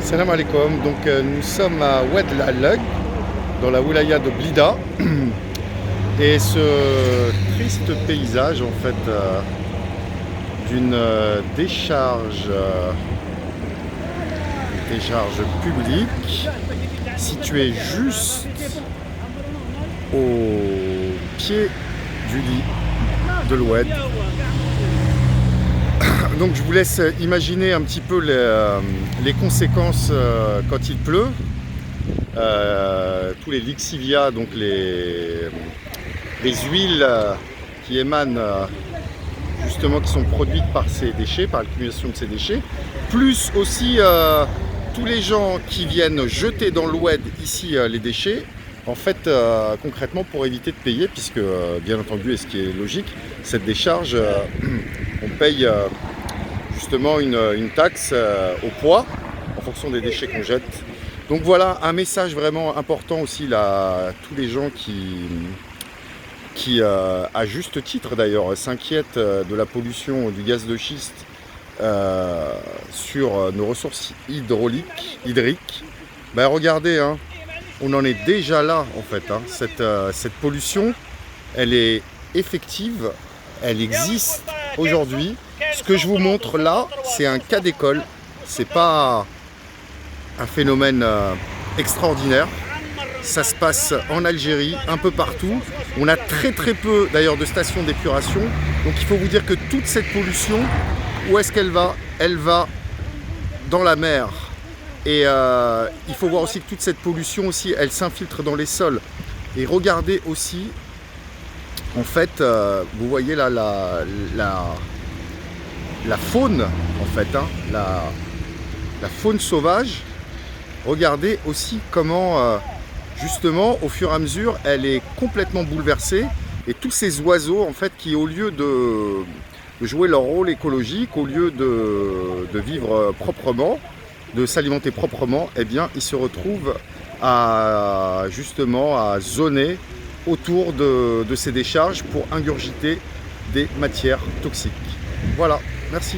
Salam alaikum. Donc nous sommes à Oued El Lug, dans la wilaya de Blida. Et ce triste paysage en fait d'une décharge publique située juste au pied du lit de l'Oued. Donc je vous laisse imaginer un petit peu les conséquences quand il pleut. Tous les lixivias, donc les huiles qui émanent justement, qui sont produites par ces déchets, par l'accumulation de ces déchets, plus aussi tous les gens qui viennent jeter dans l'Oued ici les déchets, en fait concrètement pour éviter de payer, puisque bien entendu, et ce qui est logique, cette décharge, on paye justement une taxe au poids en fonction des déchets qu'on jette. Donc voilà un message vraiment important aussi là, à tous les gens qui à juste titre d'ailleurs, s'inquiètent de la pollution du gaz de schiste sur nos ressources hydriques. Ben regardez, hein, on en est déjà là en fait. Hein. Cette pollution, elle est effective, elle existe aujourd'hui. Ce que je vous montre là, c'est un cas d'école, c'est pas un phénomène extraordinaire. Ça se passe en Algérie, un peu partout. On a très peu d'ailleurs de stations d'épuration. Donc il faut vous dire que toute cette pollution, où est-ce qu'elle va? Elle va dans la mer. Et il faut voir aussi que toute cette pollution aussi, elle s'infiltre dans les sols. Et regardez aussi, en fait, vous voyez là la faune, en fait, hein, la faune sauvage. Regardez aussi comment, justement, au fur et à mesure, elle est complètement bouleversée. Et tous ces oiseaux, en fait, qui au lieu de jouer leur rôle écologique, au lieu de vivre proprement, de s'alimenter proprement, eh bien, ils se retrouvent justement à zoner autour de ces décharges pour ingurgiter des matières toxiques. Voilà, merci.